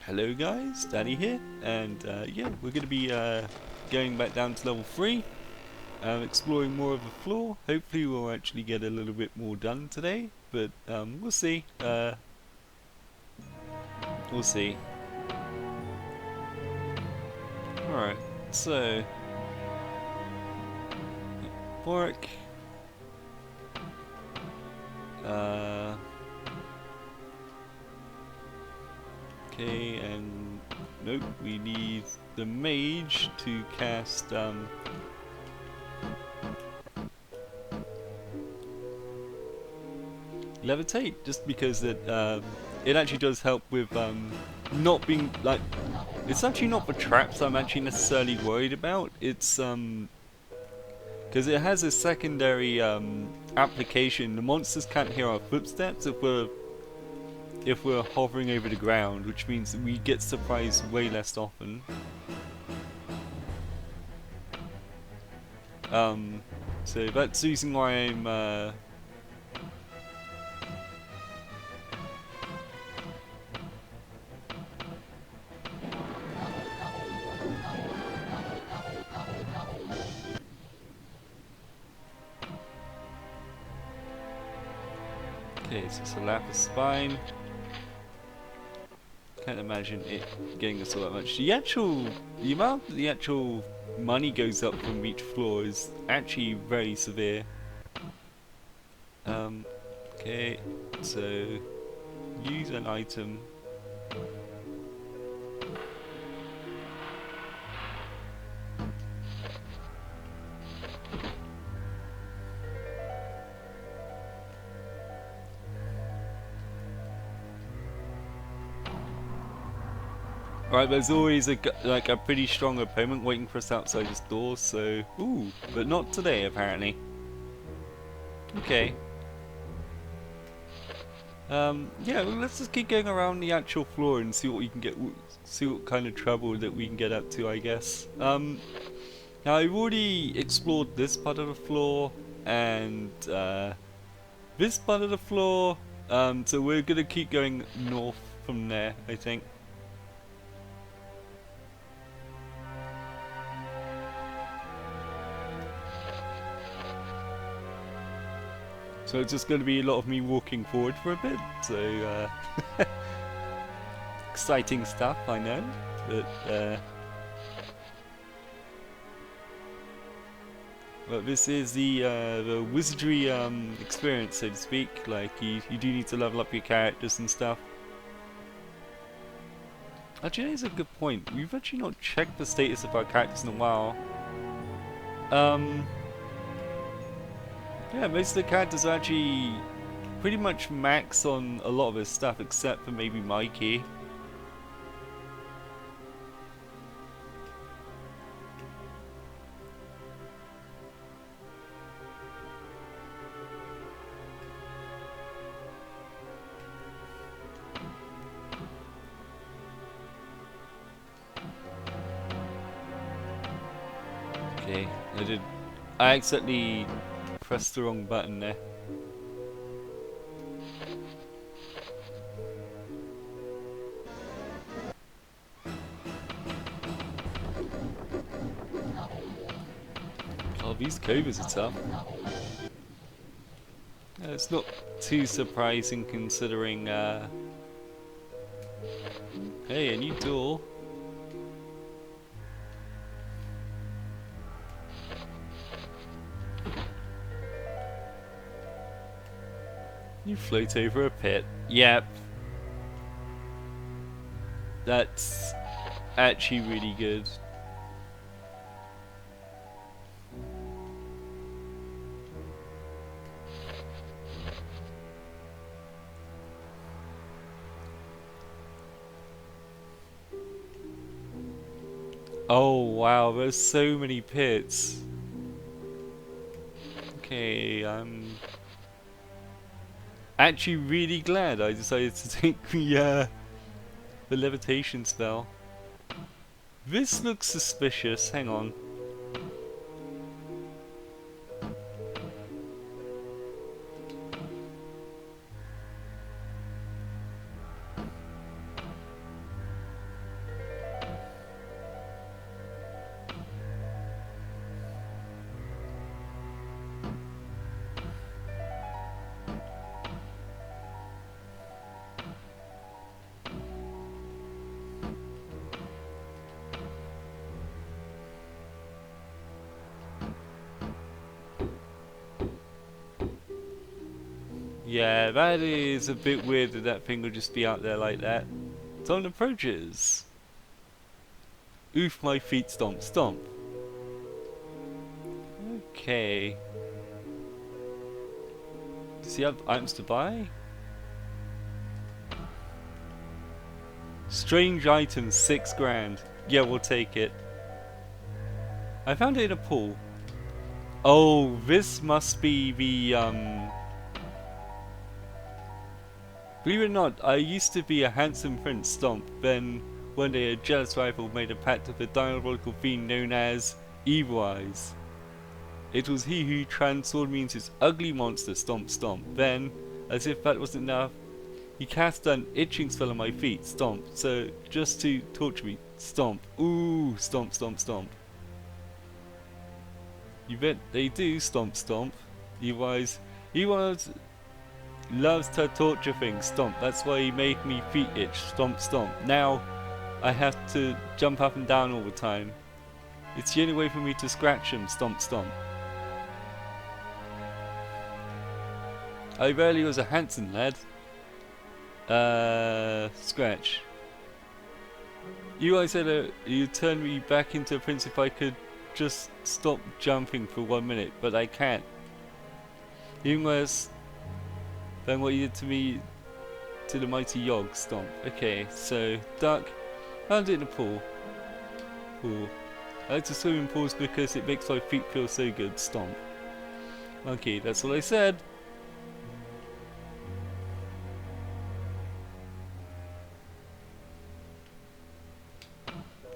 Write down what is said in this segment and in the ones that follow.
Hello guys, Danny here, and yeah, we're going to be going back down to level 3, exploring more of the floor. Hopefully we'll actually get a little bit more done today, but we'll see. We'll see. Alright, so, work. Okay, and nope, we need the mage to cast levitate, just because it actually does help with not being like, it's actually not the traps I'm actually necessarily worried about. It's because it has a secondary application. The monsters can't hear our footsteps if we're hovering over the ground, which means we get surprised way less often. So that's the reason why I'm okay, so it's a lapis spine. Can't imagine it getting us all that much. The amount that the actual money goes up from each floor is actually very severe. Okay, so use an item. Right, there's always a pretty strong opponent waiting for us outside this door, so ooh, but not today apparently. Okay. Yeah, well, let's just keep going around the actual floor and see what we can get, see what kind of trouble that we can get up to, I guess. Now I've already explored this part of the floor and this part of the floor, so we're gonna keep going north from there, I think. So it's just going to be a lot of me walking forward for a bit, so exciting stuff, I know, but this is the wizardry experience, so to speak. Like you do need to level up your characters and stuff. Actually, that is a good point. We've actually not checked the status of our characters in a while. Yeah, most of the characters are actually pretty much max on a lot of his stuff, except for maybe Mikey. Okay, I accidentally pressed the wrong button there. Oh, these COBRAS are tough. It's not too surprising considering, hey, a new door. You float over a pit. Yep. That's actually really good. Oh wow, there's so many pits. Okay, I'm actually really glad I decided to take the levitation spell. This looks suspicious, hang on. Yeah, that is a bit weird that that thing will just be out there like that. Someone approaches. Oof, my feet stomp, stomp. Okay. Does he have items to buy? Strange items, 6 grand. Yeah, we'll take it. I found it in a pool. Oh, this must be the, believe it or not, I used to be a handsome prince, Stomp. Then, one day a jealous rival made a pact with a diabolical fiend known as Evil Eyes. It was he who transformed me into this ugly monster, Stomp Stomp. Then, as if that wasn't enough, he cast an itching spell on my feet, Stomp. So, just to torture me, Stomp. Ooh, Stomp, Stomp, Stomp. You bet they do, Stomp, Stomp. Evil Eyes loves to torture things, Stomp. That's why he made me feet itch, Stomp, Stomp. Now, I have to jump up and down all the time. It's the only way for me to scratch him, Stomp, Stomp. I barely was a handsome lad. Scratch. You guys said you turned me back into a prince if I could just stop jumping for 1 minute, but I can't. Even worse than what you did to me to the mighty Yogg, Stomp. Okay, so duck. Found it in a pool. Pool. I like to swim in pools because it makes my feet feel so good, Stomp. Okay, that's all I said.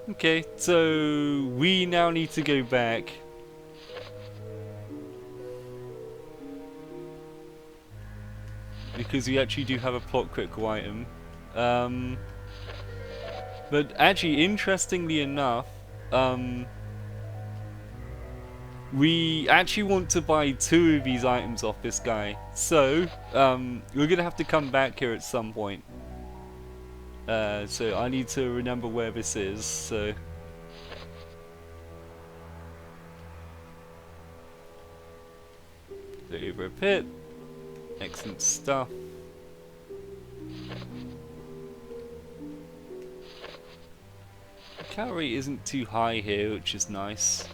Okay, so we now need to go back. Because we actually do have a plot critical item. But actually, interestingly enough, we actually want to buy 2 of these items off this guy. So, we're going to have to come back here at some point. So I need to remember where this is, so... over a pit. Excellent stuff. Calorie isn't too high here, which is nice.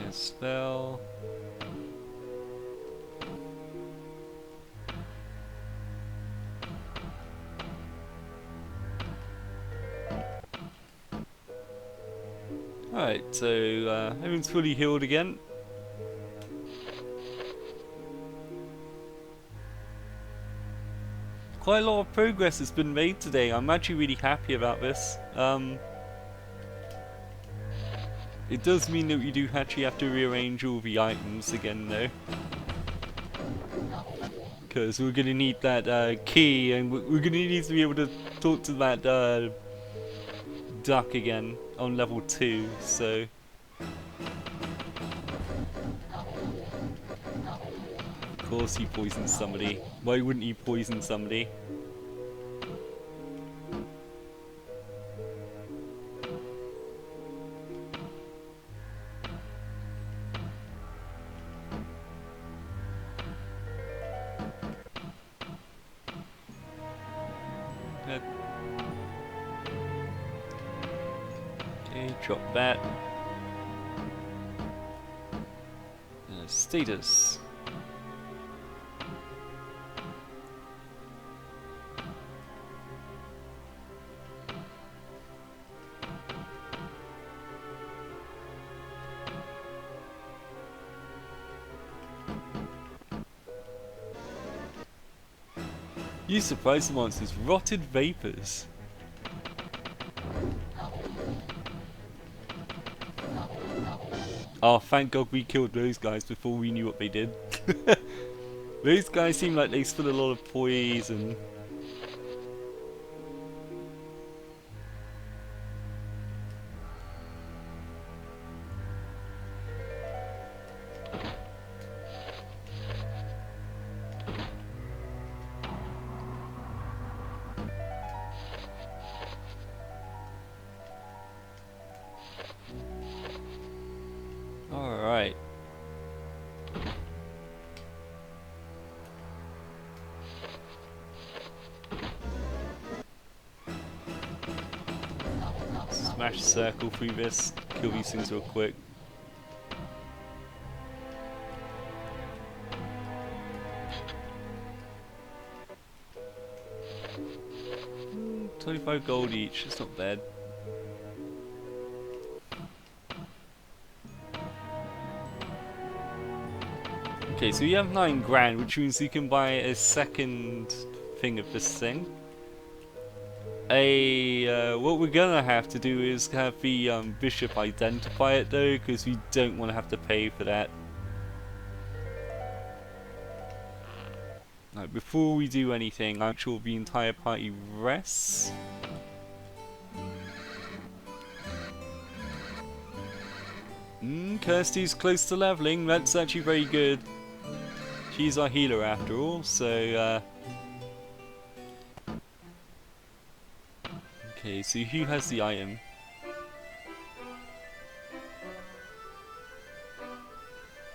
Spell. Alright, so everyone's fully healed again. Quite a lot of progress has been made today. I'm actually really happy about this. It does mean that we do actually have to rearrange all the items again though. Because we're going to need that key, and we're going to need to be able to talk to that duck again on level 2, so... Of course he poisoned somebody. Why wouldn't he poison somebody? Okay, drop that. Status. You surprise the monsters. Rotted vapors. Oh, thank God we killed those guys before we knew what they did. Those guys seem like they spill a lot of poison. Alright. Smash circle through this. Kill these things real quick. Mm, 25 gold each, it's not bad. Okay, so you have 9 grand, which means you can buy a second thing of this thing. What we're gonna have to do is have the bishop identify it though, because we don't want to have to pay for that. Right, before we do anything, I'm sure the entire party rests. Kirsty's close to leveling, that's actually very good. She's our healer after all, so okay, so who has the item?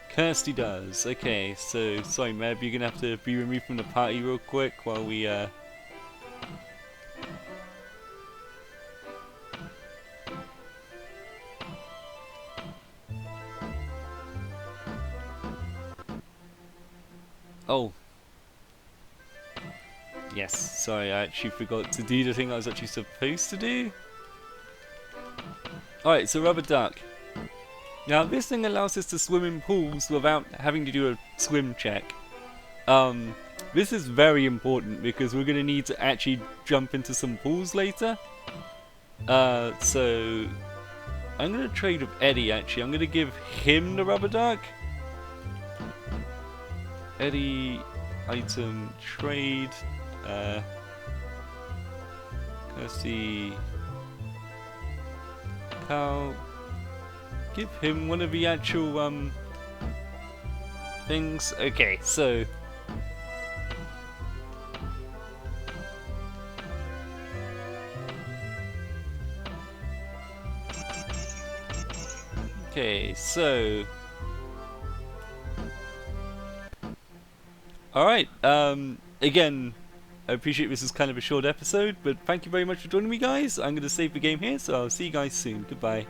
Kirsty does. Okay, so sorry Meb, you're gonna have to be removed from the party real quick while we Oh. Yes, sorry, I actually forgot to do the thing I was actually supposed to do. Alright, so rubber duck. Now this thing allows us to swim in pools without having to do a swim check. This is very important because we're going to need to actually jump into some pools later. So I'm going to trade with Eddie actually. I'm going to give him the rubber duck. Eddie, item, trade, Kirsty, Cal, give him one of the actual things. Okay, so alright, again, I appreciate this is kind of a short episode, but thank you very much for joining me guys. I'm going to save the game here, so I'll see you guys soon. Goodbye.